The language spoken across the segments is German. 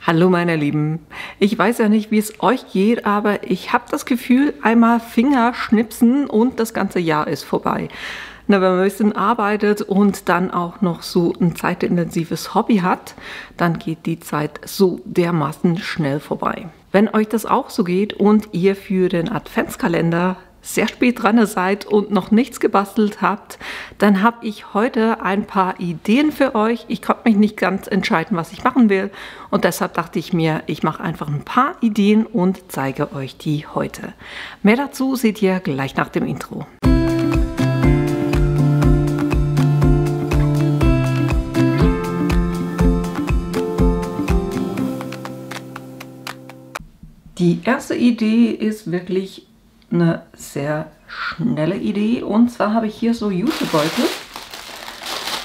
Hallo meine Lieben, ich weiß ja nicht, wie es euch geht, aber ich habe das Gefühl, einmal Finger schnipsen und das ganze Jahr ist vorbei. Na, wenn man ein bisschen arbeitet und dann auch noch so ein zeitintensives Hobby hat, dann geht die Zeit so dermaßen schnell vorbei. Wenn euch das auch so geht und ihr für den Adventskalender sehr spät dran seid und noch nichts gebastelt habt, dann habe ich heute ein paar Ideen für euch. Ich konnte mich nicht ganz entscheiden, was ich machen will, und deshalb dachte ich mir, ich mache einfach ein paar Ideen und zeige euch die heute. Mehr dazu seht ihr gleich nach dem Intro. Die erste Idee ist wirklich eine sehr schnelle Idee, und zwar habe ich hier so Jutebeutel.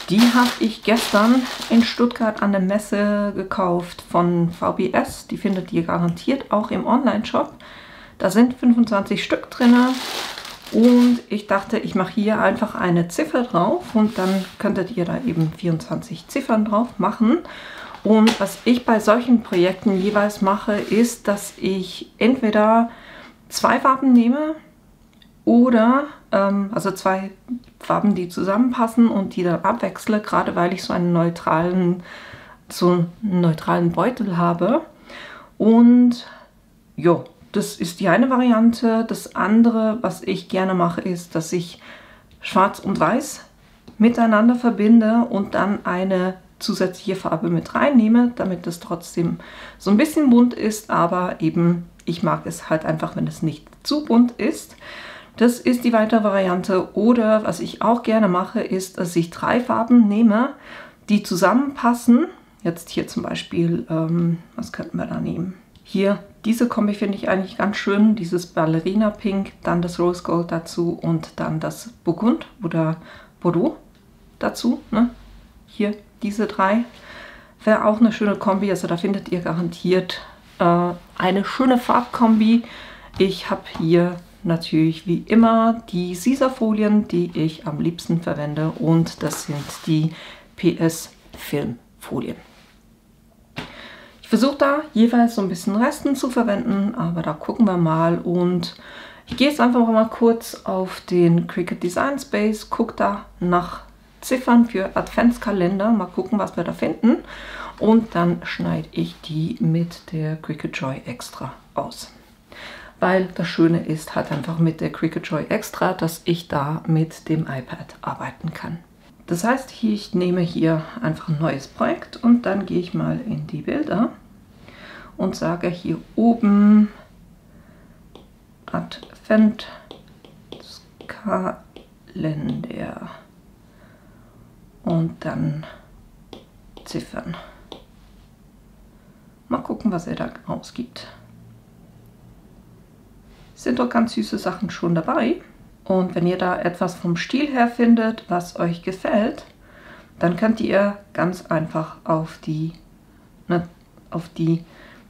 Die habe ich gestern in Stuttgart an der Messe gekauft von VBS. Die findet ihr garantiert auch im Online-Shop. Da sind 25 Stück drin und ich dachte, ich mache hier einfach eine Ziffer drauf und dann könntet ihr da eben 24 Ziffern drauf machen. Und was ich bei solchen Projekten jeweils mache, ist, dass ich entweder zwei Farben nehme oder also zwei Farben, die zusammenpassen und die dann abwechsle, gerade weil ich so einen neutralen Beutel habe. Und ja, das ist die eine Variante. Das andere, was ich gerne mache, ist, dass ich Schwarz und Weiß miteinander verbinde und dann eine zusätzliche Farbe mit reinnehme, damit es trotzdem so ein bisschen bunt ist, aber eben ich mag es halt einfach, wenn es nicht zu bunt ist. Das ist die weitere Variante. Oder was ich auch gerne mache, ist, dass ich drei Farben nehme, die zusammenpassen. Jetzt hier zum Beispiel, was könnten wir da nehmen? Hier, diese Kombi finde ich eigentlich ganz schön. Dieses Ballerina Pink, dann das Rose Gold dazu und dann das Burgund oder Bordeaux dazu. Ne? Hier, diese drei. Wäre auch eine schöne Kombi. Also da findet ihr garantiert eine schöne Farbkombi. Ich habe hier natürlich wie immer die Sisafolien, die ich am liebsten verwende, und das sind die PS Filmfolien. Ich versuche da jeweils so ein bisschen Resten zu verwenden, aber da gucken wir mal, und ich gehe jetzt einfach mal kurz auf den Cricut Design Space, gucke da nach Ziffern für Adventskalender, mal gucken, was wir da finden. Und dann schneide ich die mit der Cricut Joy Extra aus. Weil das Schöne ist halt einfach mit der Cricut Joy Extra, dass ich da mit dem iPad arbeiten kann. Das heißt, ich nehme hier einfach ein neues Projekt und dann gehe ich mal in die Bilder und sage hier oben Adventskalender. Und dann Ziffern. Mal gucken, was er da ausgibt. Sind doch ganz süße Sachen schon dabei. Und wenn ihr da etwas vom Stil her findet, was euch gefällt, dann könnt ihr ganz einfach auf die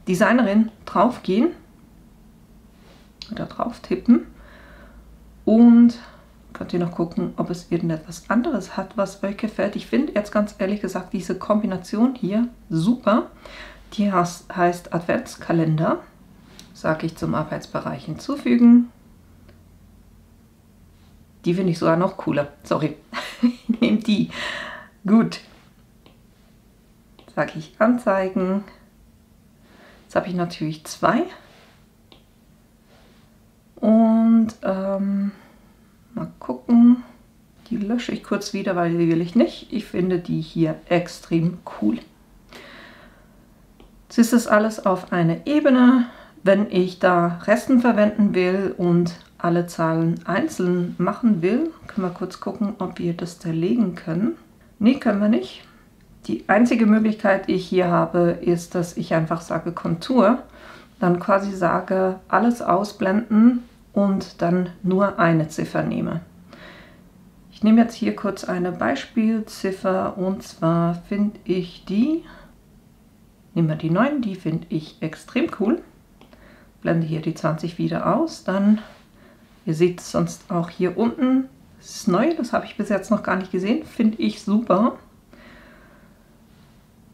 Designerin drauf gehen oder drauf tippen und könnt ihr noch gucken, ob es irgendetwas anderes hat, was euch gefällt. Ich finde jetzt ganz ehrlich gesagt diese Kombination hier super. Die heißt Adventskalender. Sage ich zum Arbeitsbereich hinzufügen. Die finde ich sogar noch cooler. Sorry, ich nehme die. Gut. Sage ich anzeigen. Jetzt habe ich natürlich zwei. Und mal gucken. Die lösche ich kurz wieder, weil die will ich nicht. Ich finde die hier extrem cool. Jetzt ist es alles auf einer Ebene. Wenn ich da Resten verwenden will und alle Zahlen einzeln machen will, können wir kurz gucken, ob wir das zerlegen können. Nee, können wir nicht. Die einzige Möglichkeit, die ich hier habe, ist, dass ich einfach sage Kontur, dann quasi sage alles ausblenden und dann nur eine Ziffer nehme. Ich nehme jetzt hier kurz eine Beispielziffer, und zwar finde ich die, nehmen wir die 9, die finde ich extrem cool. Blende hier die 20 wieder aus, dann, ihr seht es sonst auch hier unten, das ist neu, das habe ich bis jetzt noch gar nicht gesehen, finde ich super.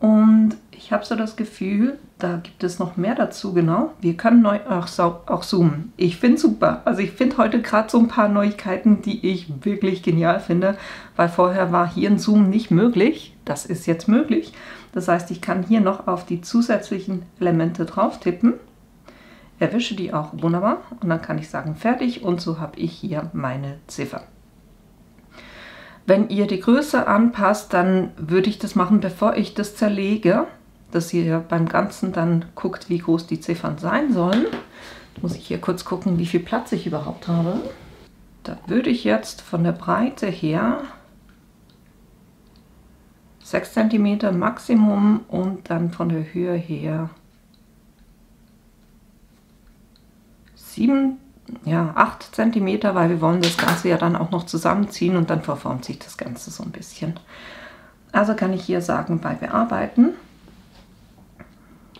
Und ich habe so das Gefühl, da gibt es noch mehr dazu, genau. Wir können auch zoomen. Ich finde es super. Also ich finde heute gerade so ein paar Neuigkeiten, die ich wirklich genial finde, weil vorher war hier ein Zoom nicht möglich. Das ist jetzt möglich. Das heißt, ich kann hier noch auf die zusätzlichen Elemente drauf tippen, erwische die auch wunderbar und dann kann ich sagen fertig und so habe ich hier meine Ziffer. Wenn ihr die Größe anpasst, dann würde ich das machen, bevor ich das zerlege, dass ihr beim Ganzen dann guckt, wie groß die Ziffern sein sollen. Muss ich hier kurz gucken, wie viel Platz ich überhaupt habe. Da würde ich jetzt von der Breite her 6 cm Maximum und dann von der Höhe her 8 cm, weil wir wollen das Ganze ja dann auch noch zusammenziehen und dann verformt sich das Ganze so ein bisschen. Also kann ich hier sagen, bei Bearbeiten,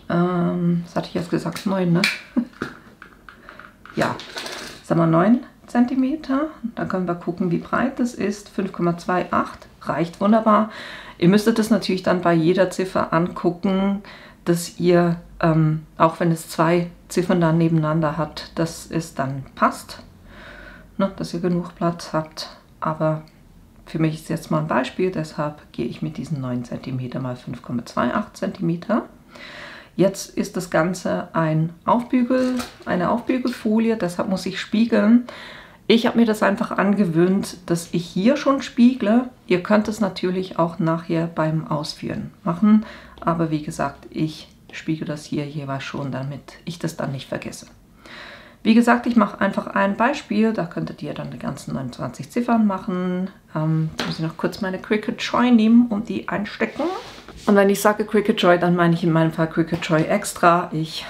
was hatte ich jetzt gesagt, 9, ne? Ja, sagen wir 9 cm. Dann können wir gucken, wie breit das ist. 5,28 reicht wunderbar. Ihr müsstet das natürlich dann bei jeder Ziffer angucken, dass ihr, auch wenn es 2 Ziffern dann nebeneinander hat, dass es dann passt, ne, dass ihr genug Platz habt. Aber für mich ist jetzt mal ein Beispiel, deshalb gehe ich mit diesen 9 cm mal 5,28 cm. Jetzt ist das Ganze eine Aufbügelfolie, deshalb muss ich spiegeln. Ich habe mir das einfach angewöhnt, dass ich hier schon spiegle. Ihr könnt es natürlich auch nachher beim Ausführen machen, aber wie gesagt, ich spiegel das hier jeweils schon, damit ich das dann nicht vergesse. Wie gesagt, ich mache einfach ein Beispiel, da könntet ihr dann die ganzen 29 Ziffern machen. Muss ich noch kurz meine Cricut Joy nehmen und die einstecken. Und wenn ich sage Cricut Joy, dann meine ich in meinem Fall Cricut Joy Extra. Ich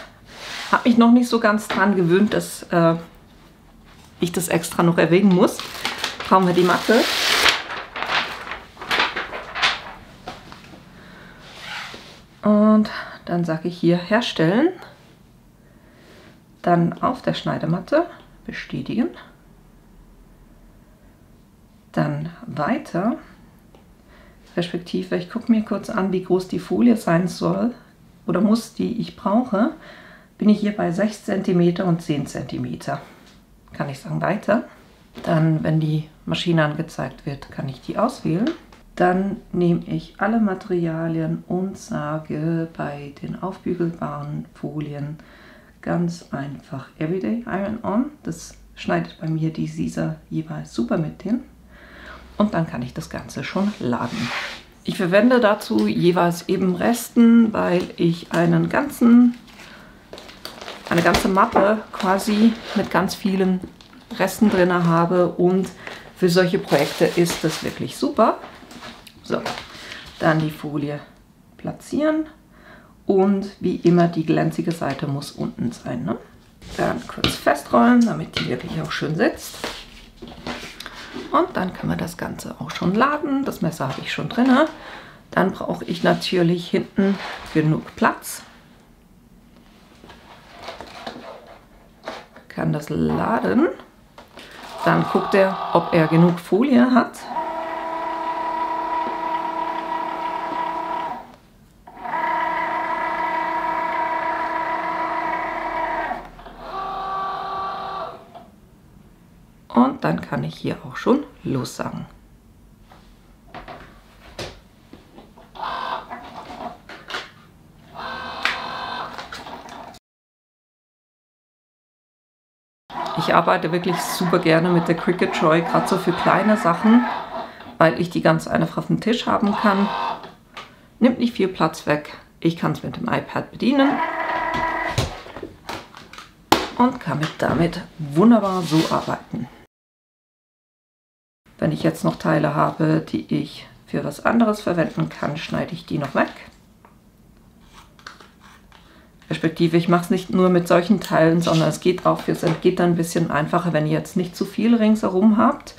habe mich noch nicht so ganz dran gewöhnt, dass ich das extra noch erwähnen muss. Brauchen wir die Matte. Und dann sage ich hier herstellen. Dann auf der Schneidematte bestätigen. Dann weiter. Respektive, ich gucke mir kurz an, wie groß die Folie sein soll oder muss, die ich brauche. Bin ich hier bei 6 cm und 10 cm. Kann ich sagen weiter. Dann, wenn die Maschine angezeigt wird, kann ich die auswählen. Dann nehme ich alle Materialien und sage bei den aufbügelbaren Folien ganz einfach Everyday Iron On. Das schneidet bei mir die Caesar jeweils super mit hin. Und dann kann ich das Ganze schon laden. Ich verwende dazu jeweils eben Resten, weil ich eine ganze Mappe quasi mit ganz vielen Resten drin habe und für solche Projekte ist das wirklich super. So, dann die Folie platzieren und wie immer die glänzige Seite muss unten sein, ne? Dann kurz festrollen, damit die wirklich auch schön sitzt. Und dann können wir das Ganze auch schon laden. Das Messer habe ich schon drin. Dann brauche ich natürlich hinten genug Platz. Kann das laden. Dann guckt er, ob er genug Folie hat. Und dann kann ich hier auch schon lossagen. Ich arbeite wirklich super gerne mit der Cricut Joy, gerade so für kleine Sachen, weil ich die ganz einfach auf dem Tisch haben kann. Nimmt nicht viel Platz weg. Ich kann es mit dem iPad bedienen und kann damit wunderbar so arbeiten. Wenn ich jetzt noch Teile habe, die ich für was anderes verwenden kann, schneide ich die noch weg. Respektive, ich mache es nicht nur mit solchen Teilen, sondern es geht auch fürs Entgittern ein bisschen einfacher, wenn ihr jetzt nicht zu viel ringsherum habt.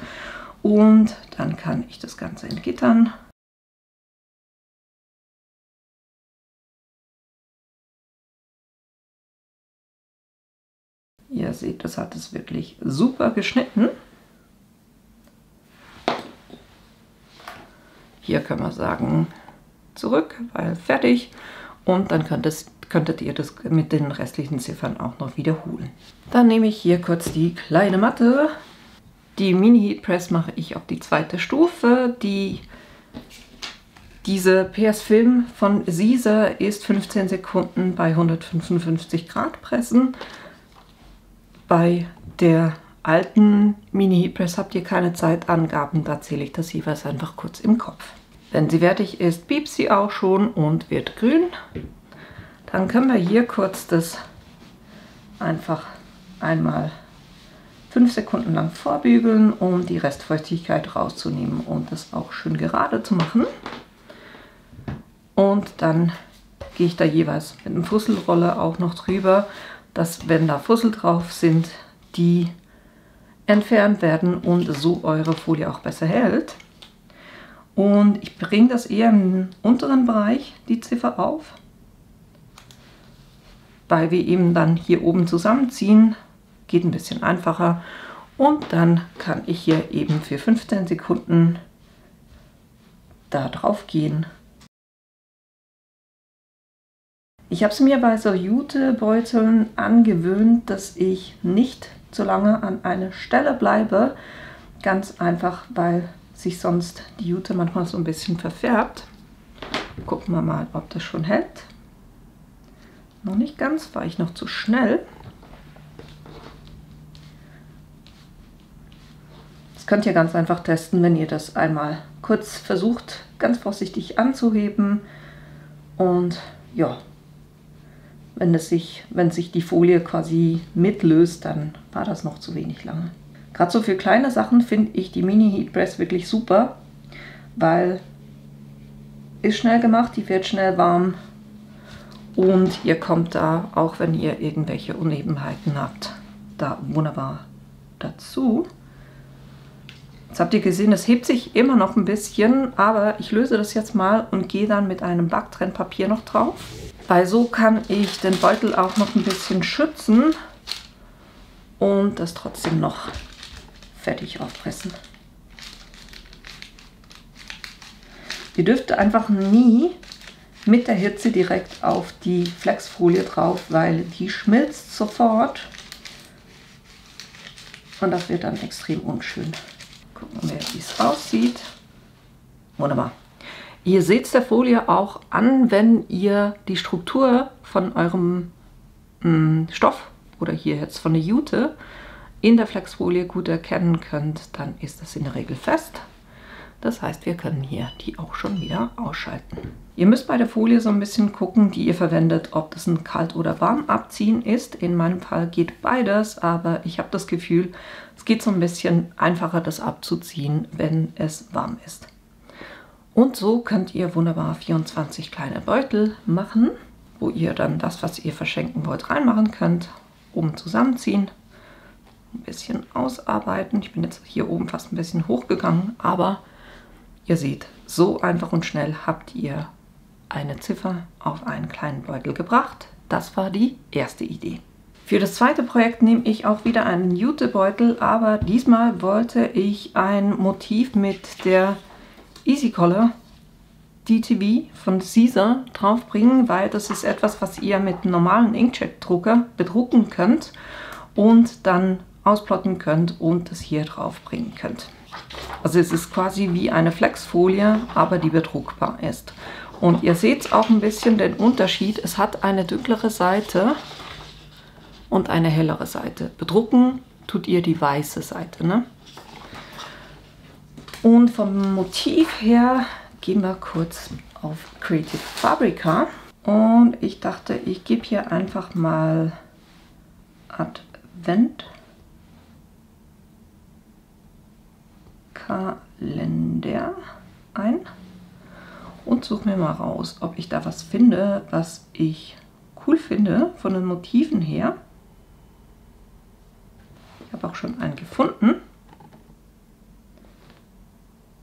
Und dann kann ich das Ganze entgittern. Ihr seht, das hat es wirklich super geschnitten. Hier können wir sagen, zurück, weil fertig. Und dann könntet ihr das mit den restlichen Ziffern auch noch wiederholen. Dann nehme ich hier kurz die kleine Matte. Die Mini Heat Press mache ich auf die zweite Stufe. Diese PS Film von Siser ist 15 Sekunden bei 155 Grad pressen. Bei der alten Mini Heat Press habt ihr keine Zeitangaben, da zähle ich das jeweils einfach kurz im Kopf. Wenn sie fertig ist, piept sie auch schon und wird grün. Dann können wir hier kurz das einfach einmal 5 Sekunden lang vorbügeln, um die Restfeuchtigkeit rauszunehmen und das auch schön gerade zu machen. Und dann gehe ich da jeweils mit einem Fusselroller auch noch drüber, dass, wenn da Fussel drauf sind, die entfernt werden und so eure Folie auch besser hält. Und ich bringe das eher im unteren Bereich, die Ziffer, auf, weil wir eben dann hier oben zusammenziehen. Geht ein bisschen einfacher. Und dann kann ich hier eben für 15 Sekunden da drauf gehen. Ich habe es mir bei so Jutebeuteln angewöhnt, dass ich nicht so lange an einer Stelle bleibe. Ganz einfach, weil sich sonst die Jute manchmal so ein bisschen verfärbt. Gucken wir mal, ob das schon hält. Noch nicht ganz, war ich noch zu schnell. Das könnt ihr ganz einfach testen, wenn ihr das einmal kurz versucht, ganz vorsichtig anzuheben. Und ja, wenn sich die Folie quasi mitlöst, dann war das noch zu wenig lange. Gerade so für kleine Sachen finde ich die Mini Heat Press wirklich super, weil ist schnell gemacht, die wird schnell warm und ihr kommt da, auch wenn ihr irgendwelche Unebenheiten habt, da wunderbar dazu. Jetzt habt ihr gesehen, es hebt sich immer noch ein bisschen, aber ich löse das jetzt mal und gehe dann mit einem Backtrennpapier noch drauf. Weil so kann ich den Beutel auch noch ein bisschen schützen und das trotzdem noch fertig aufpressen. Ihr dürft einfach nie mit der Hitze direkt auf die Flexfolie drauf, weil die schmilzt sofort und das wird dann extrem unschön. Gucken wir, wie es aussieht. Wunderbar. Ihr seht es der Folie auch an, wenn ihr die Struktur von eurem Stoff oder hier jetzt von der Jute in der Flexfolie gut erkennen könnt, dann ist das in der Regel fest. Das heißt, wir können hier die auch schon wieder ausschalten. Ihr müsst bei der Folie so ein bisschen gucken, die ihr verwendet, ob das ein Kalt- oder Warmabziehen ist. In meinem Fall geht beides, aber ich habe das Gefühl, es geht so ein bisschen einfacher, das abzuziehen, wenn es warm ist. Und so könnt ihr wunderbar 24 kleine Beutel machen, wo ihr dann das, was ihr verschenken wollt, reinmachen könnt. Oben zusammenziehen, ein bisschen ausarbeiten. Ich bin jetzt hier oben fast ein bisschen hochgegangen, aber ihr seht, so einfach und schnell habt ihr eine Ziffer auf einen kleinen Beutel gebracht. Das war die erste Idee. Für das zweite Projekt nehme ich auch wieder einen Jutebeutel, aber diesmal wollte ich ein Motiv mit der Easy Color DTV von Siser draufbringen, weil das ist etwas, was ihr mit einem normalen Inkjet-Drucker bedrucken könnt und dann ausplotten könnt und das hier drauf bringen könnt. Also es ist quasi wie eine Flexfolie, aber die bedruckbar ist. Und ihr seht auch ein bisschen den Unterschied. Es hat eine dunklere Seite und eine hellere Seite. Bedrucken tut ihr die weiße Seite, ne? Und vom Motiv her gehen wir kurz auf Creative Fabrica. Und ich dachte, ich gebe hier einfach mal Adventkalender ein und suche mir mal raus, ob ich da was finde, was ich cool finde von den Motiven her. Ich habe auch schon einen gefunden.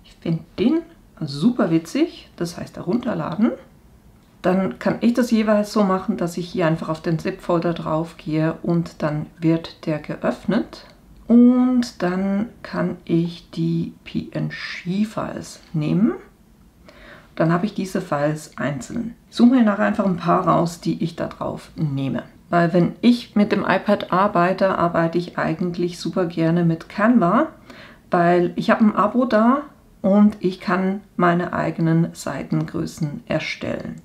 Ich finde den super witzig, das heißt herunterladen. Dann kann ich das jeweils so machen, dass ich hier einfach auf den Zip-Folder drauf gehe und dann wird der geöffnet. Und dann kann ich die PNG-Files nehmen Dann habe ich diese Files einzeln. Ich suche mir nachher einfach ein paar raus, die ich da drauf nehme. Weil wenn ich mit dem iPad arbeite, arbeite ich eigentlich super gerne mit Canva, weil ich habe ein Abo da und ich kann meine eigenen Seitengrößen erstellen.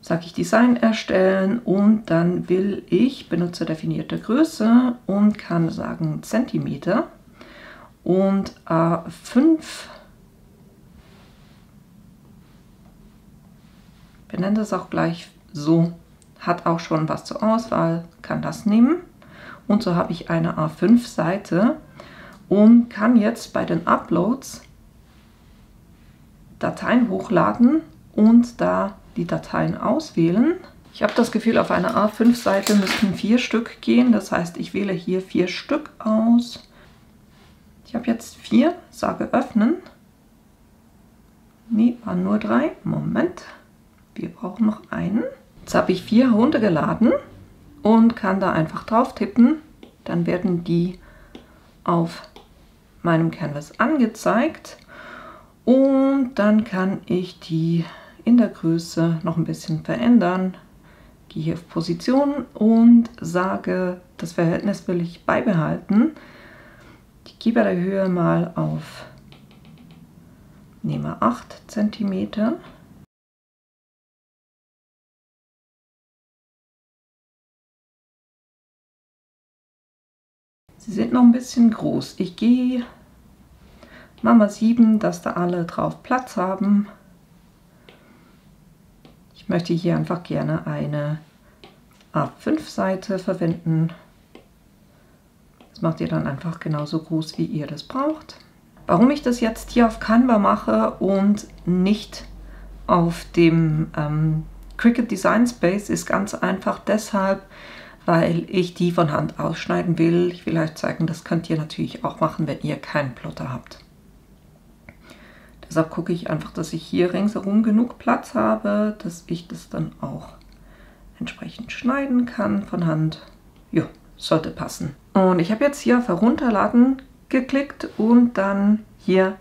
Sage ich Design erstellen und dann will ich benutzerdefinierte Größe und kann sagen Zentimeter und A5. Benenne das auch gleich so, hat auch schon was zur Auswahl, kann das nehmen. Und so habe ich eine A5 Seite und kann jetzt bei den Uploads Dateien hochladen und da die Dateien auswählen. Ich habe das Gefühl, auf einer A5 Seite müssten 4 Stück gehen. Das heißt, ich wähle hier 4 Stück aus. Ich habe jetzt 4, sage öffnen. Nee, waren nur 3. Moment, wir brauchen noch einen. Jetzt habe ich 4 heruntergeladen und kann da einfach drauf tippen. Dann werden die auf meinem Canvas angezeigt. Und dann kann ich die in der Größe noch ein bisschen verändern. Gehe hier auf Position und sage, das Verhältnis will ich beibehalten. Ich gehe bei der Höhe mal auf, nehme 8 cm. Sie sind noch ein bisschen groß. Ich gehe mal 7, dass da alle drauf Platz haben. Ich möchte hier einfach gerne eine A5-Seite verwenden. Das macht ihr dann einfach genauso groß, wie ihr das braucht. Warum ich das jetzt hier auf Canva mache und nicht auf dem Cricut Design Space, ist ganz einfach deshalb, weil ich die von Hand ausschneiden will. Ich will euch zeigen, das könnt ihr natürlich auch machen, wenn ihr keinen Plotter habt. Deshalb gucke ich einfach, dass ich hier ringsherum genug Platz habe, dass ich das dann auch entsprechend schneiden kann von Hand. Ja, sollte passen. Und ich habe jetzt hier auf Herunterladen geklickt und dann hier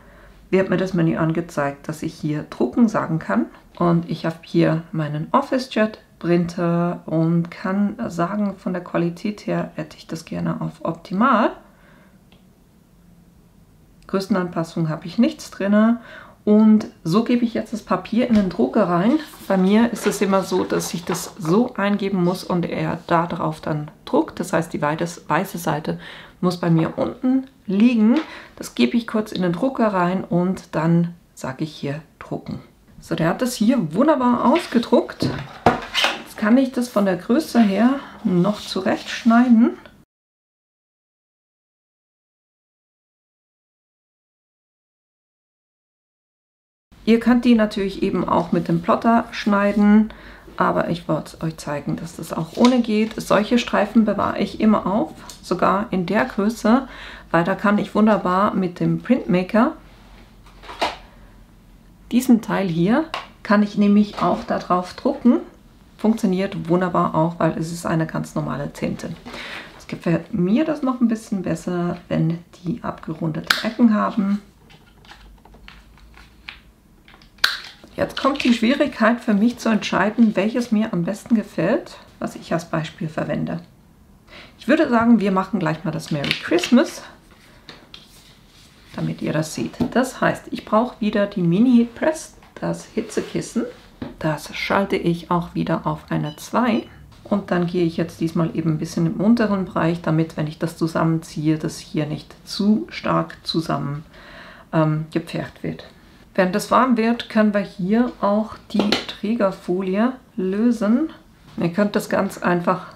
wird mir das Menü angezeigt, dass ich hier drucken sagen kann. Und ich habe hier meinen OfficeJet Printer und kann sagen, von der Qualität her hätte ich das gerne auf optimal. Größenanpassung habe ich nichts drin. Und so gebe ich jetzt das Papier in den Drucker rein. Bei mir ist es immer so, dass ich das so eingeben muss und er da drauf dann druckt. Das heißt, die weiße Seite muss bei mir unten liegen. Das gebe ich kurz in den Drucker rein und dann sage ich hier drucken. So, der hat das hier wunderbar ausgedruckt. Jetzt kann ich das von der Größe her noch zurechtschneiden. Ihr könnt die natürlich eben auch mit dem Plotter schneiden, aber ich wollte euch zeigen, dass das auch ohne geht. Solche Streifen bewahre ich immer auf, sogar in der Größe, weil da kann ich wunderbar mit dem Printmaker, diesen Teil hier, kann ich nämlich auch darauf drucken. Funktioniert wunderbar auch, weil es ist eine ganz normale Tinte. Es gefällt mir das noch ein bisschen besser, wenn die abgerundete Ecken haben. Jetzt kommt die Schwierigkeit für mich zu entscheiden, welches mir am besten gefällt, was ich als Beispiel verwende. Ich würde sagen, wir machen gleich mal das Merry Christmas, damit ihr das seht. Das heißt, ich brauche wieder die Mini Heat Press, das Hitzekissen. Das schalte ich auch wieder auf eine 2. Und dann gehe ich jetzt diesmal eben ein bisschen im unteren Bereich, damit, wenn ich das zusammenziehe, das hier nicht zu stark zusammen gepfercht wird. Während das warm wird, können wir hier auch die Trägerfolie lösen. Ihr könnt das ganz einfach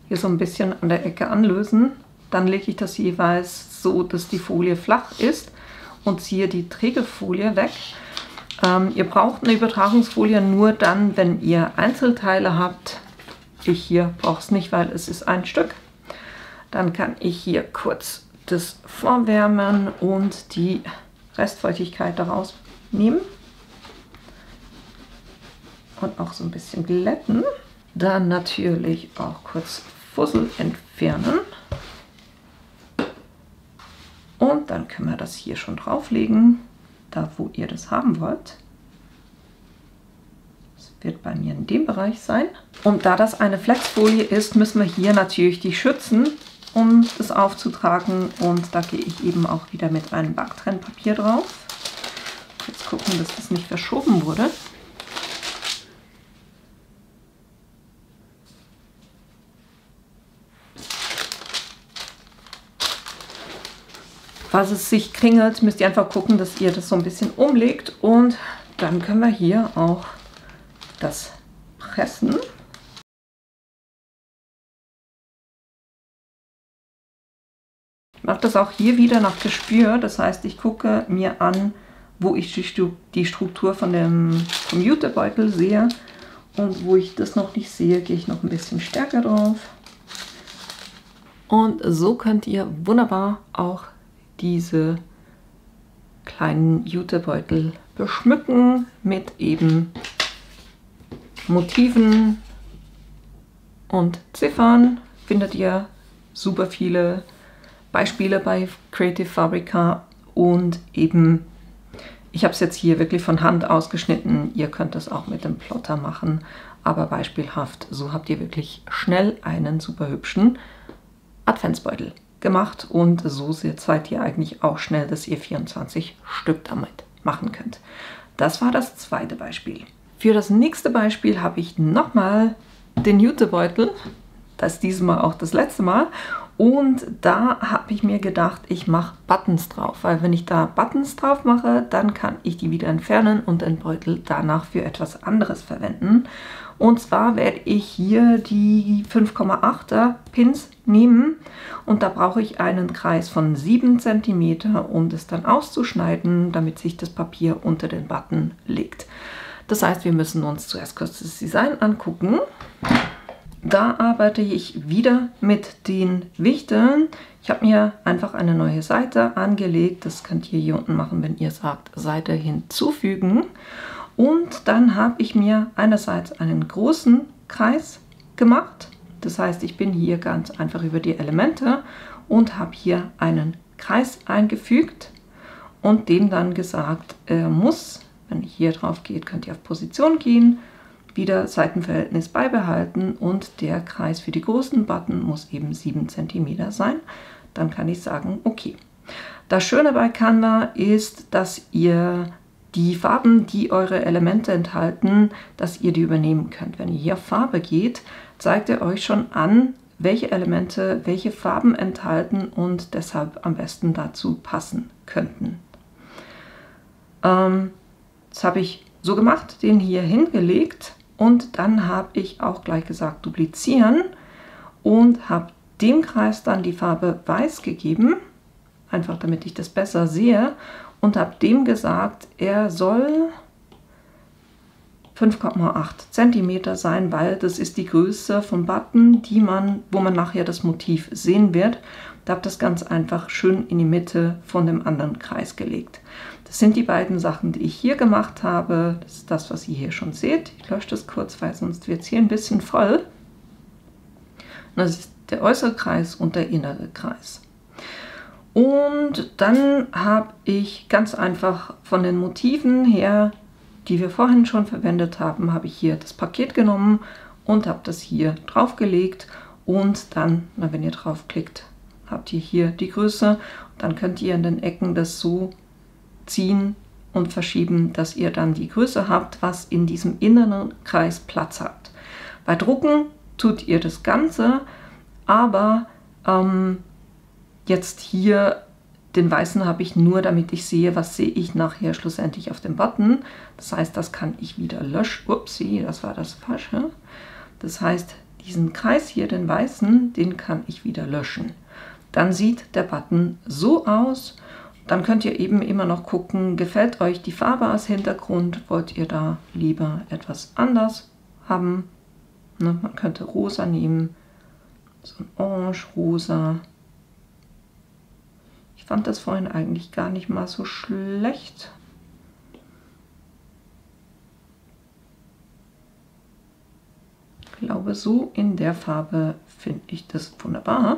hier so ein bisschen an der Ecke anlösen. Dann lege ich das jeweils so, dass die Folie flach ist und ziehe die Trägerfolie weg. Ihr braucht eine Übertragungsfolie nur dann, wenn ihr Einzelteile habt. Ich hier brauche es nicht, weil es ist ein Stück. Dann kann ich hier kurz das vorwärmen und die Restfeuchtigkeit daraus nehmen und auch so ein bisschen glätten. Dann natürlich auch kurz Fussel entfernen. Und dann können wir das hier schon drauflegen, da wo ihr das haben wollt. Das wird bei mir in dem Bereich sein. Und da das eine Flexfolie ist, müssen wir hier natürlich die schützen, um das aufzutragen. Und da gehe ich eben auch wieder mit einem Backtrennpapier drauf. Jetzt gucken, dass das nicht verschoben wurde. Falls es sich kringelt, müsst ihr einfach gucken, dass ihr das so ein bisschen umlegt. Und dann können wir hier auch das pressen. Ich mache das auch hier wieder nach Gespür. Das heißt, ich gucke mir an, wo ich die Struktur vom Jutebeutel sehe. Und wo ich das noch nicht sehe, gehe ich noch ein bisschen stärker drauf. Und so könnt ihr wunderbar auch diese kleinen Jutebeutel beschmücken mit eben Motiven und Ziffern. Findet ihr super viele Beispiele bei Creative Fabrica und eben, ich habe es jetzt hier wirklich von Hand ausgeschnitten. Ihr könnt das auch mit dem Plotter machen, aber beispielhaft. So habt ihr wirklich schnell einen super hübschen Adventsbeutel gemacht und so seid ihr eigentlich auch schnell, dass ihr 24 Stück damit machen könnt. Das war das zweite Beispiel. Für das nächste Beispiel habe ich nochmal den Jutebeutel. Das ist dieses Mal auch das letzte Mal. Und da habe ich mir gedacht, ich mache Buttons drauf, weil wenn ich da Buttons drauf mache, dann kann ich die wieder entfernen und den Beutel danach für etwas anderes verwenden. Und zwar werde ich hier die 5,8er Pins nehmen und da brauche ich einen Kreis von 7 cm, um das dann auszuschneiden, damit sich das Papier unter den Button legt. Das heißt, wir müssen uns zuerst kurz das Design angucken. Da arbeite ich wieder mit den Wichteln. Ich habe mir einfach eine neue Seite angelegt. Das könnt ihr hier unten machen, wenn ihr sagt, Seite hinzufügen. Und dann habe ich mir einerseits einen großen Kreis gemacht. Das heißt, ich bin hier ganz einfach über die Elemente und habe hier einen Kreis eingefügt und dem dann gesagt, er muss, wenn ihr hier drauf geht, könnt ihr auf Position gehen, wieder Seitenverhältnis beibehalten und der Kreis für die großen Button muss eben 7 cm sein. Dann kann ich sagen, okay. Das Schöne bei Canva ist, dass ihr die Farben, die eure Elemente enthalten, dass ihr die übernehmen könnt. Wenn ihr hier auf Farbe geht, zeigt er euch schon an, welche Elemente welche Farben enthalten und deshalb am besten dazu passen könnten. Das habe ich so gemacht, den hier hingelegt und dann habe ich auch gleich gesagt duplizieren und habe dem Kreis dann die Farbe Weiß gegeben, einfach damit ich das besser sehe. Und habe dem gesagt, er soll 5,8 cm sein, weil das ist die Größe vom Button, wo man nachher das Motiv sehen wird. Da habe ich das ganz einfach schön in die Mitte von dem anderen Kreis gelegt. Das sind die beiden Sachen, die ich hier gemacht habe. Das ist das, was ihr hier schon seht. Ich lösche das kurz, weil sonst wird es hier ein bisschen voll. Und das ist der äußere Kreis und der innere Kreis. Und dann habe ich ganz einfach von den Motiven her, die wir vorhin schon verwendet haben, habe ich hier das Paket genommen und habe das hier draufgelegt. Und dann, wenn ihr draufklickt, habt ihr hier die Größe. Dann könnt ihr in den Ecken das so ziehen und verschieben, dass ihr dann die Größe habt, was in diesem inneren Kreis Platz hat. Bei Drucken tut ihr das Ganze, aber jetzt hier den weißen habe ich nur, damit ich sehe, was sehe ich nachher schlussendlich auf dem Button. Das heißt, das kann ich wieder löschen. Upsi, das war das Falsche. Das heißt, diesen Kreis hier, den weißen, den kann ich wieder löschen. Dann sieht der Button so aus. Dann könnt ihr eben immer noch gucken, gefällt euch die Farbe als Hintergrund? Wollt ihr da lieber etwas anders haben? Ne, man könnte rosa nehmen, so ein orange-rosa. Ich fand das vorhin eigentlich gar nicht mal so schlecht. Ich glaube, so in der Farbe finde ich das wunderbar.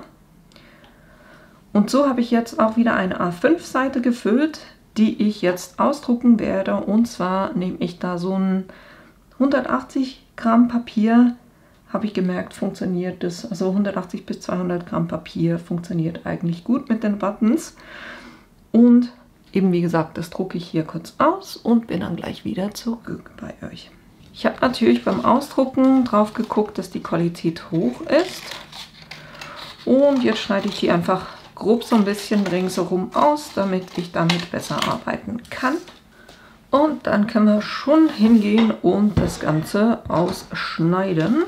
Und so habe ich jetzt auch wieder eine A5-Seite gefüllt, die ich jetzt ausdrucken werde. Und zwar nehme ich da so ein 180 Gramm Papier, habe ich gemerkt, funktioniert das. Also 180 bis 200 Gramm Papier funktioniert eigentlich gut mit den Buttons. Und eben wie gesagt, das drucke ich hier kurz aus und bin dann gleich wieder zurück bei euch. Ich habe natürlich beim Ausdrucken drauf geguckt, dass die Qualität hoch ist. Und jetzt schneide ich die einfach grob so ein bisschen ringsherum aus, damit ich damit besser arbeiten kann. Und dann können wir schon hingehen und das Ganze ausschneiden.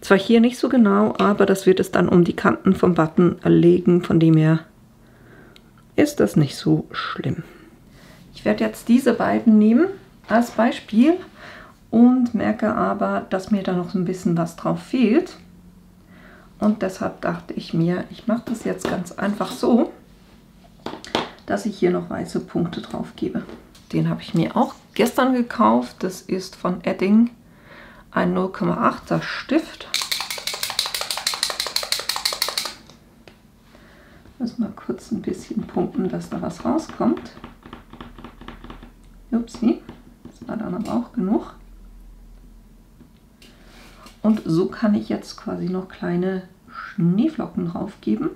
Zwar hier nicht so genau, aber das wird es dann um die Kanten vom Button legen, von dem her ist das nicht so schlimm. Ich werde jetzt diese beiden nehmen als Beispiel und merke aber, dass mir da noch ein bisschen was drauf fehlt. Und deshalb dachte ich mir, ich mache das jetzt ganz einfach so, dass ich hier noch weiße Punkte drauf gebe. Den habe ich mir auch gestern gekauft. Das ist von Edding ein 0,8er Stift. Ich muss mal kurz ein bisschen pumpen, dass da was rauskommt. Upsi, das war dann aber auch genug. Und so kann ich jetzt quasi noch kleine Schneeflocken drauf geben.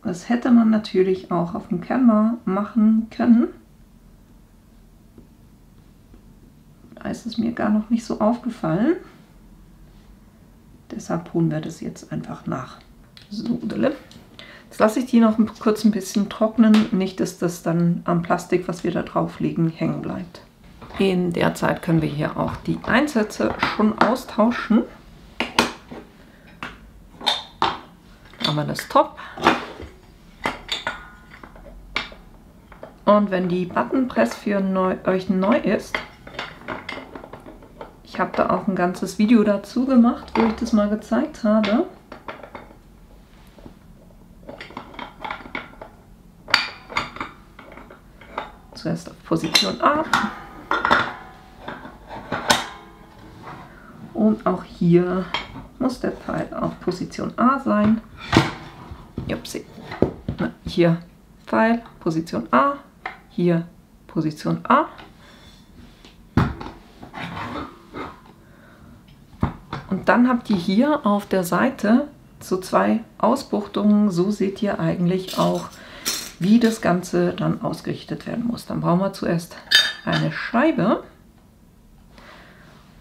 Das hätte man natürlich auch auf dem Canva machen können. Da ist es mir gar noch nicht so aufgefallen. Deshalb holen wir das jetzt einfach nach. So, jetzt lasse ich die noch kurz ein bisschen trocknen, nicht dass das dann am Plastik, was wir da drauflegen, hängen bleibt. In der Zeit können wir hier auch die Einsätze schon austauschen. Da haben wir das Top. Und wenn die Buttonpress für euch neu ist, ich habe da auch ein ganzes Video dazu gemacht, wo ich das mal gezeigt habe. Zuerst auf Position A. Und auch hier muss der Pfeil auf Position A sein. Upsi. Hier Pfeil, Position A. Hier Position A. Und dann habt ihr hier auf der Seite so zwei Ausbuchtungen. So seht ihr eigentlich auch, wie das Ganze dann ausgerichtet werden muss. Dann brauchen wir zuerst eine Scheibe.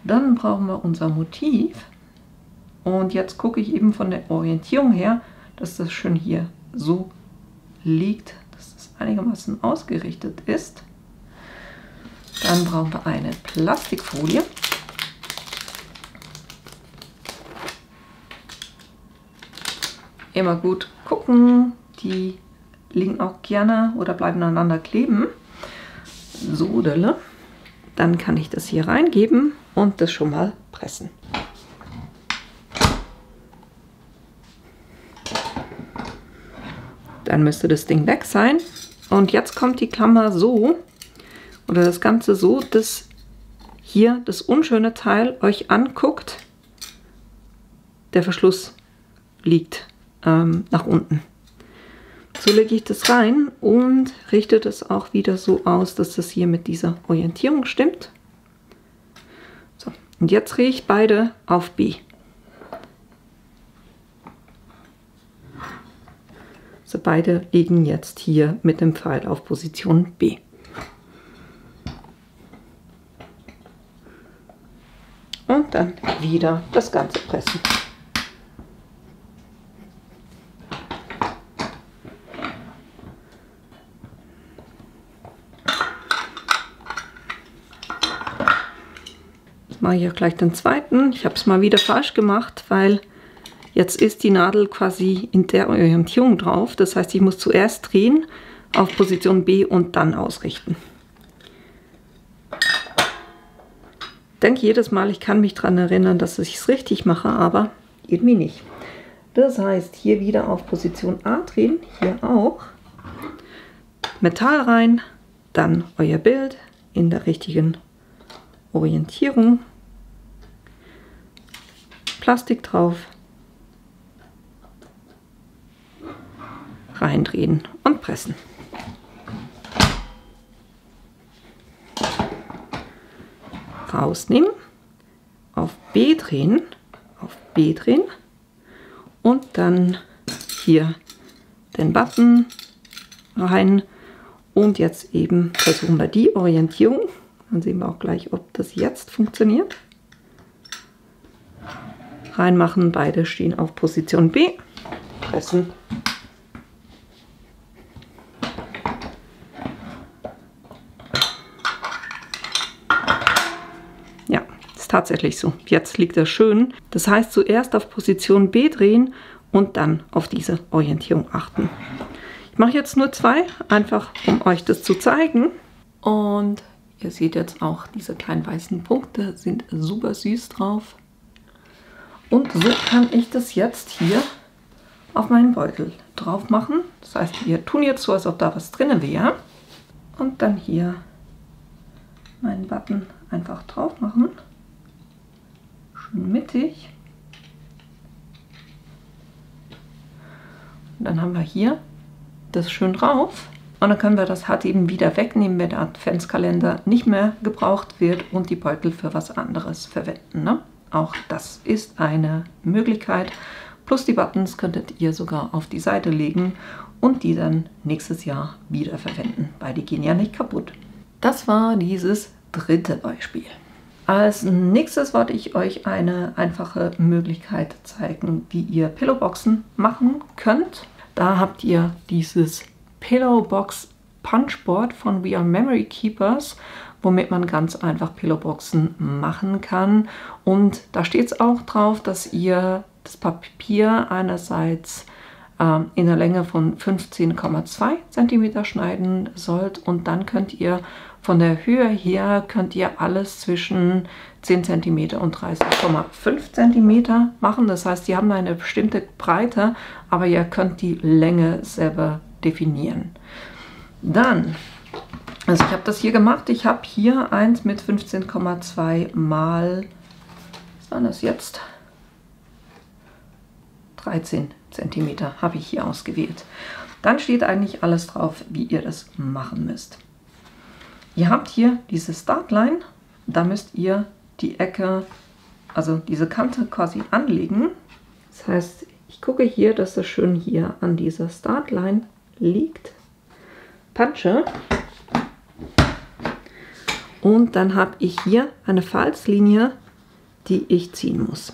Dann brauchen wir unser Motiv. Und jetzt gucke ich eben von der Orientierung her, dass das schön hier so liegt, dass das einigermaßen ausgerichtet ist. Dann brauchen wir eine Plastikfolie. Immer gut gucken, die liegen auch gerne oder bleiben aneinander kleben. So, dann kann ich das hier reingeben und das schon mal pressen. Dann müsste das Ding weg sein. Und jetzt kommt die Klammer so, oder das Ganze so, dass hier das unschöne Teil euch anguckt. Der Verschluss liegt nach unten. So lege ich das rein und richte das auch wieder so aus, dass das hier mit dieser Orientierung stimmt. So, und jetzt drehe ich beide auf B. So, beide liegen jetzt hier mit dem Pfeil auf Position B. Und dann wieder das Ganze pressen. Mache ich auch gleich den zweiten. Ich habe es mal wieder falsch gemacht, weil jetzt ist die Nadel quasi in der Orientierung drauf. Das heißt, ich muss zuerst drehen auf Position B und dann ausrichten. Ich denke jedes Mal, ich kann mich daran erinnern, dass ich es richtig mache, aber irgendwie nicht. Das heißt, hier wieder auf Position A drehen, hier auch. Metall rein, dann euer Bild in der richtigen Orientierung. Plastik drauf. reindrehen und pressen. Rausnehmen, auf B drehen und dann hier den Button rein und jetzt eben versuchen wir die Orientierung. Dann sehen wir auch gleich, ob das jetzt funktioniert. Reinmachen, beide stehen auf Position B, pressen. Ja, ist tatsächlich so. Jetzt liegt er schön. Das heißt, zuerst auf Position B drehen und dann auf diese Orientierung achten. Ich mache jetzt nur 2, einfach um euch das zu zeigen. Und ihr seht jetzt auch, diese kleinen weißen Punkte sind super süß drauf. Und so kann ich das jetzt hier auf meinen Beutel drauf machen. Das heißt, wir tun jetzt so, als ob da was drin wäre. Und dann hier meinen Button einfach drauf machen. Schön mittig. Und dann haben wir hier das schön drauf. Und dann können wir das halt eben wieder wegnehmen, wenn der Adventskalender nicht mehr gebraucht wird und die Beutel für was anderes verwenden, ne? Auch das ist eine Möglichkeit. Plus die Buttons könntet ihr sogar auf die Seite legen und die dann nächstes Jahr wieder verwenden, weil die gehen ja nicht kaputt. Das war dieses dritte Beispiel. Als nächstes wollte ich euch eine einfache Möglichkeit zeigen, wie ihr Pillowboxen machen könnt. Da habt ihr dieses Pillowbox Punchboard von We Are Memory Keepers, womit man ganz einfach Pillowboxen machen kann. Und da steht es auch drauf, dass ihr das Papier einerseits in der Länge von 15,2 cm schneiden sollt und dann könnt ihr von der Höhe her alles zwischen 10 cm und 30,5 cm machen. Das heißt, die haben eine bestimmte Breite, aber ihr könnt die Länge selber definieren. Dann, also ich habe das hier gemacht. Ich habe hier eins mit 15,2 mal, was war das jetzt? 13 cm habe ich hier ausgewählt. Dann steht eigentlich alles drauf, wie ihr das machen müsst. Ihr habt hier diese Startline, da müsst ihr die Ecke, also diese Kante quasi anlegen. Das heißt, ich gucke hier, dass das schön hier an dieser Startline liegt. Punche. Und dann habe ich hier eine Falzlinie, die ich ziehen muss.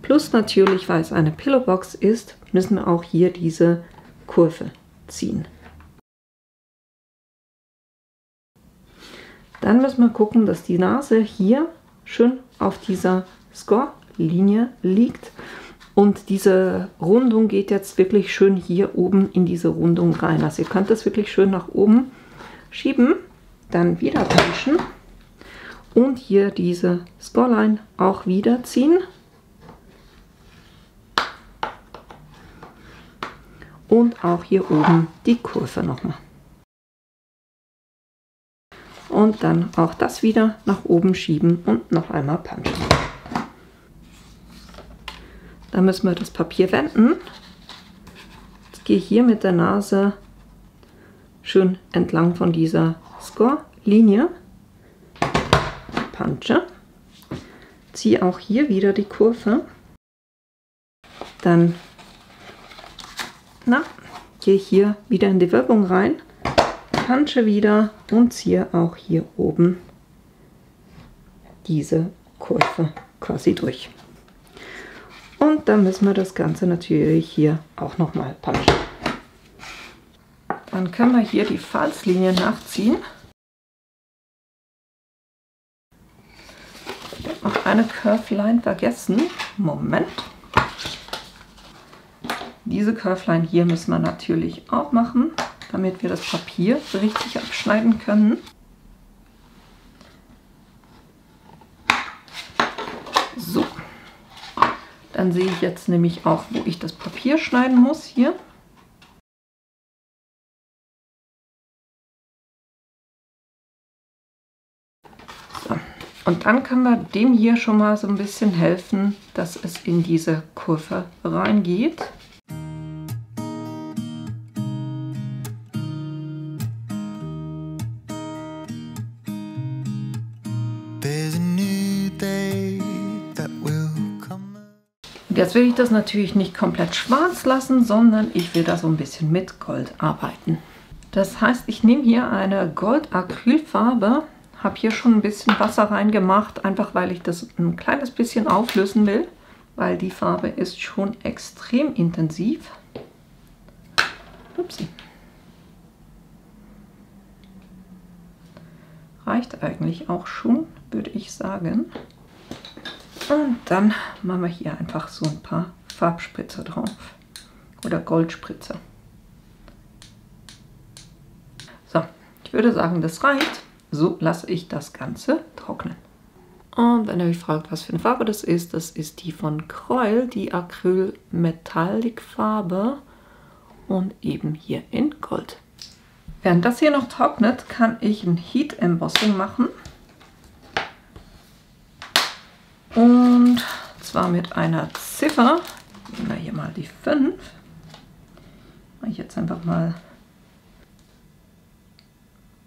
Plus natürlich, weil es eine Pillowbox ist, müssen wir auch hier diese Kurve ziehen. Dann müssen wir gucken, dass die Nase hier schön auf dieser Score-Linie liegt. Und diese Rundung geht jetzt wirklich schön hier oben in diese Rundung rein. Also ihr könnt das wirklich schön nach oben schieben, dann wieder punchen und hier diese Scoreline auch wieder ziehen. Und auch hier oben die Kurve nochmal. Und dann auch das wieder nach oben schieben und noch einmal punchen. Dann müssen wir das Papier wenden. Jetzt gehe ich hier mit der Nase schön entlang von dieser Score-Linie. Punche. Ziehe auch hier wieder die Kurve. Dann gehe ich hier wieder in die Wölbung rein, punche wieder und ziehe auch hier oben diese Kurve quasi durch. Und dann müssen wir das Ganze natürlich hier auch nochmal punchen. Dann können wir hier die Falzlinie nachziehen. Ich habe noch eine Curve-Line vergessen. Moment. Diese Curve-Line hier müssen wir natürlich auch machen, damit wir das Papier richtig abschneiden können. So, dann sehe ich jetzt nämlich auch, wo ich das Papier schneiden muss hier. So, Und dann können wir dem hier schon mal so ein bisschen helfen, dass es in diese Kurve reingeht. Und jetzt will ich das natürlich nicht komplett schwarz lassen, sondern ich will da so ein bisschen mit Gold arbeiten. Das heißt, ich nehme hier eine Gold-Acrylfarbe, habe hier schon ein bisschen Wasser reingemacht, einfach weil ich das ein kleines bisschen auflösen will, weil die Farbe ist schon extrem intensiv. Upsi. Reicht eigentlich auch schon, würde ich sagen. Und dann machen wir hier einfach so ein paar Farbspritzer drauf oder Goldspritzer. So, ich würde sagen, das reicht. So lasse ich das Ganze trocknen. Und wenn ihr euch fragt, was für eine Farbe das ist die von Crayola, die Acryl Metallic Farbe und eben hier in Gold. Während das hier noch trocknet, kann ich ein Heat Embossing machen. Und zwar mit einer Ziffer, nehmen wir hier mal die 5. Mache ich jetzt einfach mal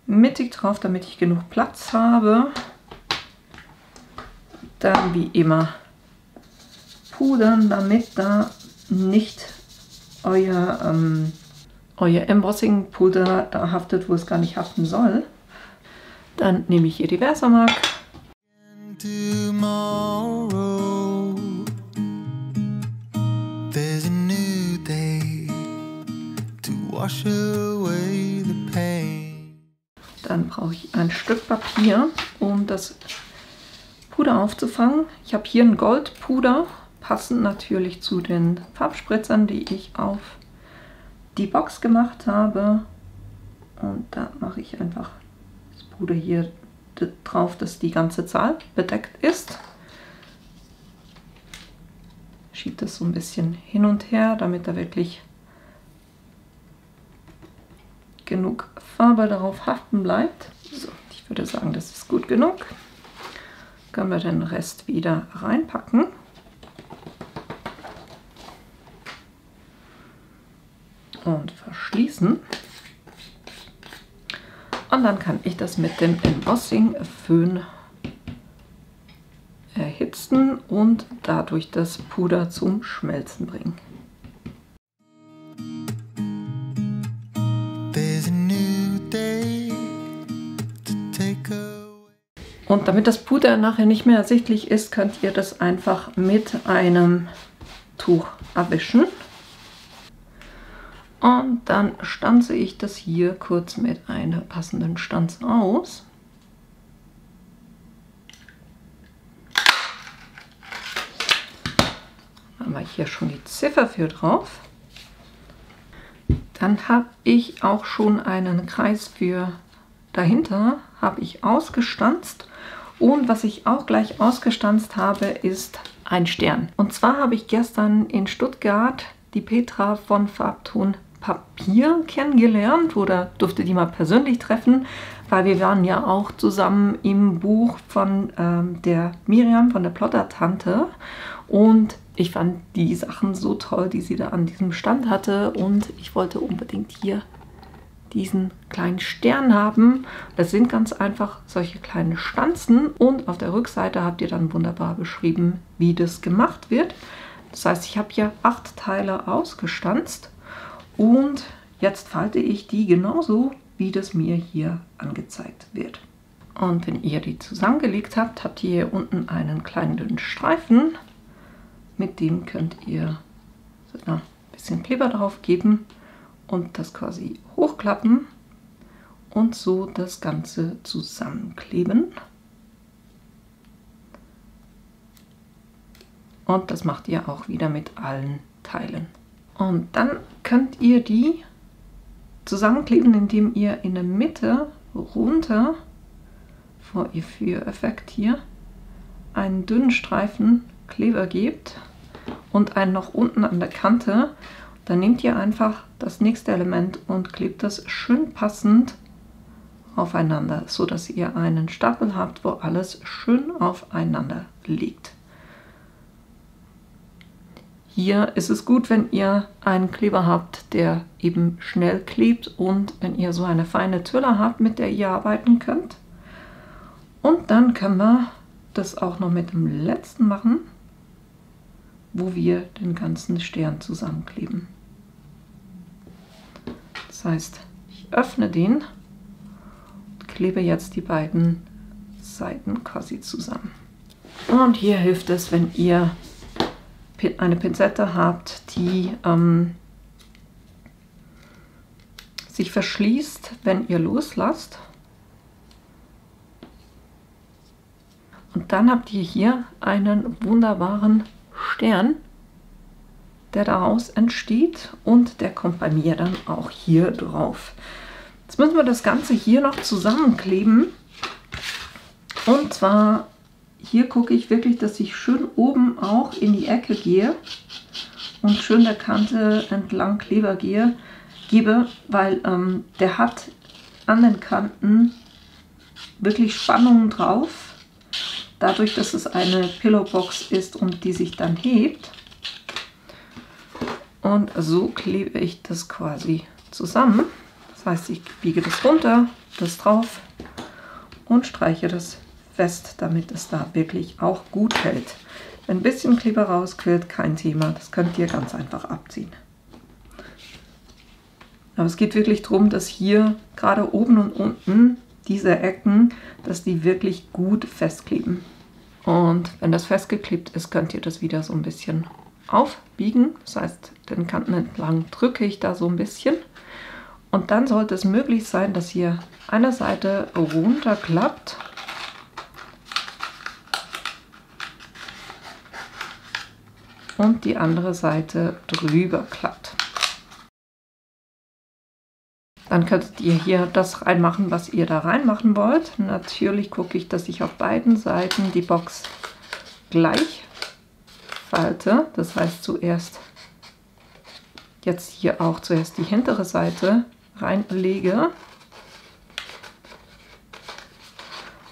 mittig drauf, damit ich genug Platz habe. Dann wie immer pudern, damit da nicht euer Embossing-Puder da haftet, wo es gar nicht haften soll. Dann nehme ich hier die Versamark. Dann brauche ich ein Stück Papier, um das Puder aufzufangen. Ich habe hier ein Goldpuder, passend natürlich zu den Farbspritzern, die ich auf die Box gemacht habe. Und da mache ich einfach das Puder hier drauf, dass die ganze Zahl bedeckt ist. Schiebe das so ein bisschen hin und her, damit da wirklich genug Farbe darauf haften bleibt. So, ich würde sagen, das ist gut genug. Können wir den Rest wieder reinpacken. Und verschließen. Und dann kann ich das mit dem Embossing-Föhn erhitzen und dadurch das Puder zum Schmelzen bringen. Und damit das Puder nachher nicht mehr ersichtlich ist, könnt ihr das einfach mit einem Tuch abwischen. Und dann stanze ich das hier kurz mit einer passenden Stanze aus. Dann haben wir hier schon die Ziffer für drauf. Dann habe ich auch schon einen Kreis für dahinter, habe ich ausgestanzt. Und was ich auch gleich ausgestanzt habe, ist ein Stern. Und zwar habe ich gestern in Stuttgart die Petra von Farbton Papier kennengelernt oder durfte die mal persönlich treffen, weil wir waren ja auch zusammen im Buch von der Miriam, von der Plottertante, und ich fand die Sachen so toll, die sie da an diesem Stand hatte, und ich wollte unbedingt hier diesen kleinen Stern haben. Das sind ganz einfach solche kleinen Stanzen und auf der Rückseite habt ihr dann wunderbar beschrieben, wie das gemacht wird. Das heißt, ich habe hier 8 Teile ausgestanzt und jetzt falte ich die genauso, wie das mir hier angezeigt wird. Und wenn ihr die zusammengelegt habt, habt ihr hier unten einen kleinen dünnen Streifen. Mit dem könnt ihr so ein bisschen Kleber drauf geben und das quasi hochklappen und so das Ganze zusammenkleben. Und das macht ihr auch wieder mit allen Teilen. Und dann könnt ihr die zusammenkleben, indem ihr in der Mitte runter vor ihr Führeffekt hier einen dünnen Streifen Kleber gebt und einen noch unten an der Kante. Dann nehmt ihr einfach das nächste Element und klebt das schön passend aufeinander, so dass ihr einen Stapel habt, wo alles schön aufeinander liegt. Hier ist es gut, wenn ihr einen Kleber habt, der eben schnell klebt, und wenn ihr so eine feine Tülle habt, mit der ihr arbeiten könnt. Und dann können wir das auch noch mit dem letzten machen, wo wir den ganzen Stern zusammenkleben. Das heißt, ich öffne den und klebe jetzt die beiden Seiten quasi zusammen. Und hier hilft es, wenn ihr eine Pinzette habt, die sich verschließt, wenn ihr loslasst. Und dann habt ihr hier einen wunderbaren Stern, der daraus entsteht, und der kommt bei mir dann auch hier drauf. Jetzt müssen wir das Ganze hier noch zusammenkleben. Und zwar hier gucke ich wirklich, dass ich schön oben auch in die Ecke gehe und schön der Kante entlang Kleber gebe, weil der hat an den Kanten wirklich Spannungen drauf. Dadurch, dass es eine Pillowbox ist und die sich dann hebt. Und so klebe ich das quasi zusammen. Das heißt, ich biege das runter, das drauf und streiche das fest, damit es da wirklich auch gut hält. Wenn ein bisschen Kleber rausquillt, kein Thema. Das könnt ihr ganz einfach abziehen. Aber es geht wirklich darum, dass hier gerade oben und unten diese Ecken, dass die wirklich gut festkleben. Und wenn das festgeklebt ist, könnt ihr das wieder so ein bisschen aufbiegen. Das heißt, den Kanten entlang drücke ich da so ein bisschen. Und dann sollte es möglich sein, dass ihr eine Seite runterklappt und die andere Seite drüber klappt. Dann könntet ihr hier das reinmachen, was ihr da reinmachen wollt. Natürlich gucke ich, dass ich auf beiden Seiten die Box gleich falte. Das heißt, jetzt hier auch zuerst die hintere Seite reinlege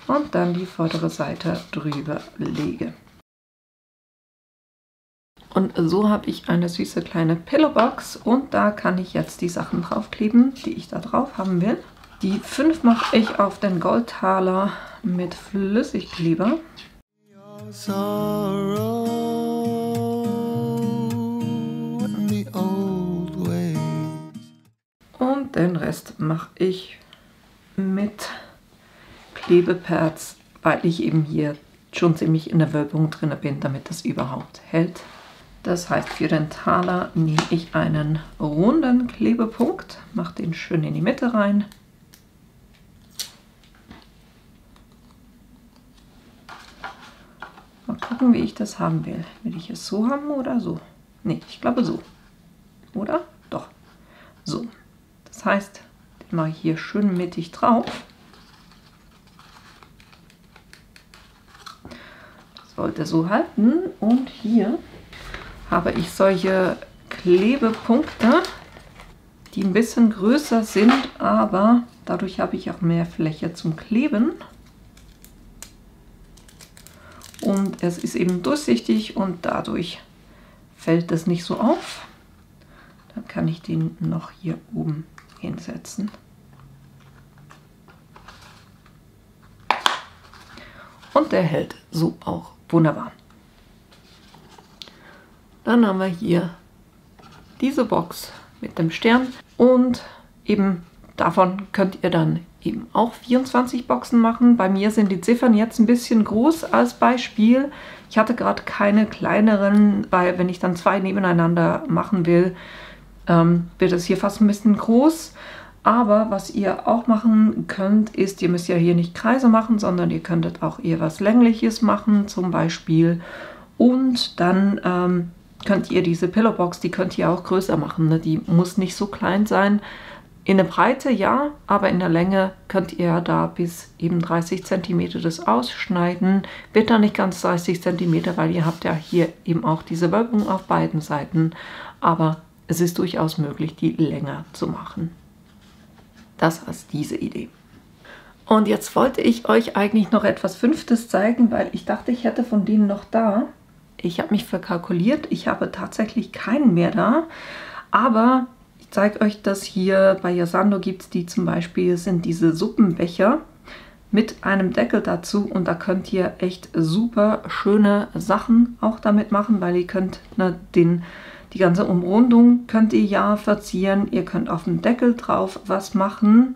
und dann die vordere Seite drüber lege. Und so habe ich eine süße kleine Pillowbox, und da kann ich jetzt die Sachen draufkleben, die ich da drauf haben will. Die 5 mache ich auf den Goldtaler mit Flüssigkleber. Und den Rest mache ich mit Klebepads, weil ich eben hier schon ziemlich in der Wölbung drin bin, damit das überhaupt hält. Das heißt, für den Taler nehme ich einen runden Klebepunkt, mache den schön in die Mitte rein. Mal gucken, wie ich das haben will. Will ich es so haben oder so? Ne, ich glaube so. Oder? Doch. So. Das heißt, den mache ich hier schön mittig drauf. Das sollte so halten. Und hier habe ich solche Klebepunkte, die ein bisschen größer sind, aber dadurch habe ich auch mehr Fläche zum Kleben. Und es ist eben durchsichtig und dadurch fällt das nicht so auf. Dann kann ich den noch hier oben hinsetzen. Und der hält so auch wunderbar. Dann haben wir hier diese Box mit dem Stern, und eben davon könnt ihr dann eben auch 24 Boxen machen. Bei mir sind die Ziffern jetzt ein bisschen groß als Beispiel. Ich hatte gerade keine kleineren, weil wenn ich dann 2 nebeneinander machen will, wird es hier fast ein bisschen groß. Aber was ihr auch machen könnt, ist, ihr müsst ja hier nicht Kreise machen, sondern ihr könntet auch eher was Längliches machen zum Beispiel. Und dann könnt ihr diese Pillowbox, die könnt ihr auch größer machen, ne? Die muss nicht so klein sein. In der Breite ja, aber in der Länge könnt ihr da bis eben 30 cm das ausschneiden. Wird dann nicht ganz 30 cm, weil ihr habt ja hier eben auch diese Wölbung auf beiden Seiten. Aber es ist durchaus möglich, die länger zu machen. Das ist diese Idee. Und jetzt wollte ich euch eigentlich noch etwas Fünftes zeigen, weil ich dachte, ich hätte von denen noch da. Ich habe mich verkalkuliert, ich habe tatsächlich keinen mehr da, aber ich zeige euch das hier. Bei Yasando gibt es die zum Beispiel, sind diese Suppenbecher mit einem Deckel dazu und da könnt ihr echt super schöne Sachen auch damit machen, weil ihr könnt die ganze Umrundung könnt ihr ja verzieren, ihr könnt auf dem Deckel drauf was machen.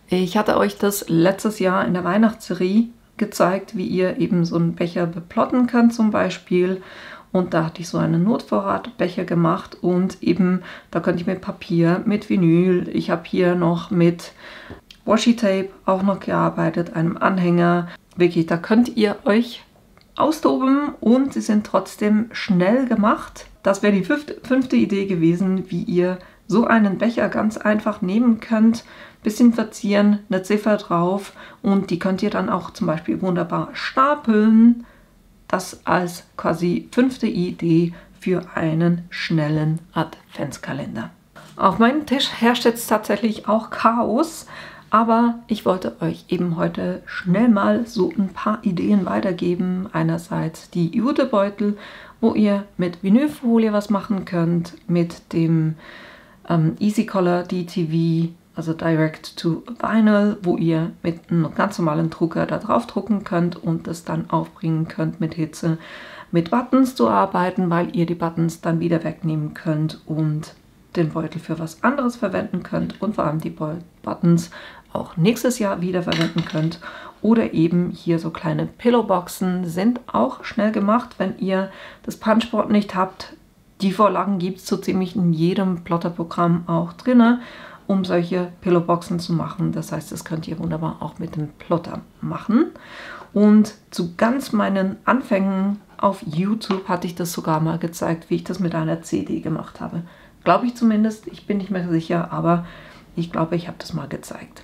Ich hatte euch das letztes Jahr in der Weihnachtsserie gezeigt, wie ihr eben so einen Becher beplotten könnt zum Beispiel. Und da hatte ich so einen Notvorratbecher gemacht und eben, da könnt ihr mit Papier, mit Vinyl, ich habe hier noch mit Washi-Tape auch noch gearbeitet, einem Anhänger. Wirklich, da könnt ihr euch austoben und sie sind trotzdem schnell gemacht. Das wäre die fünfte Idee gewesen, wie ihr so einen Becher ganz einfach nehmen könnt. Bisschen verzieren, eine Ziffer drauf und die könnt ihr dann auch zum Beispiel wunderbar stapeln. Das als quasi fünfte Idee für einen schnellen Adventskalender. Auf meinem Tisch herrscht jetzt tatsächlich auch Chaos, aber ich wollte euch eben heute schnell mal so ein paar Ideen weitergeben. Einerseits die Jutebeutel, wo ihr mit Vinylfolie was machen könnt, mit dem Easy Color DTV, also Direct to Vinyl, wo ihr mit einem ganz normalen Drucker da drauf drucken könnt und das dann aufbringen könnt mit Hitze, mit Buttons zu arbeiten, weil ihr die Buttons dann wieder wegnehmen könnt und den Beutel für was anderes verwenden könnt und vor allem die Buttons auch nächstes Jahr wieder verwenden könnt. Oder eben hier so kleine Pillowboxen sind auch schnell gemacht, wenn ihr das Punchboard nicht habt. Die Vorlagen gibt es so ziemlich in jedem Plotterprogramm auch drin, um solche Pillowboxen zu machen. Das heißt, das könnt ihr wunderbar auch mit dem Plotter machen. Und zu ganz meinen Anfängen auf YouTube hatte ich das sogar mal gezeigt, wie ich das mit einer CD gemacht habe. Glaube ich zumindest, ich bin nicht mehr sicher, aber ich glaube, ich habe das mal gezeigt.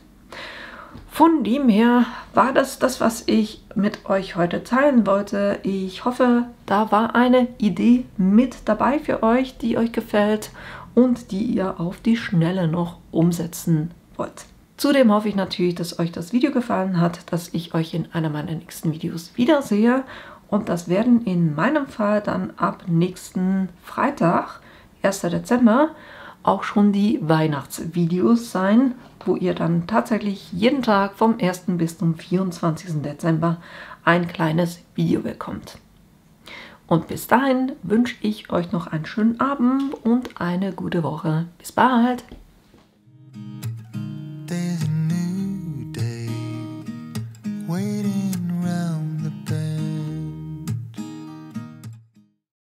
Von dem her war das, was ich mit euch heute teilen wollte. Ich hoffe, da war eine Idee mit dabei für euch, die euch gefällt und die ihr auf die Schnelle noch umsetzen wollt. Zudem hoffe ich natürlich, dass euch das Video gefallen hat, dass ich euch in einer meiner nächsten Videos wiedersehe. Und das werden in meinem Fall dann ab nächsten Freitag, 1. Dezember, auch schon die Weihnachtsvideos sein, wo ihr dann tatsächlich jeden Tag vom 1. bis zum 24. Dezember ein kleines Video bekommt. Und bis dahin wünsche ich euch noch einen schönen Abend und eine gute Woche. Bis bald!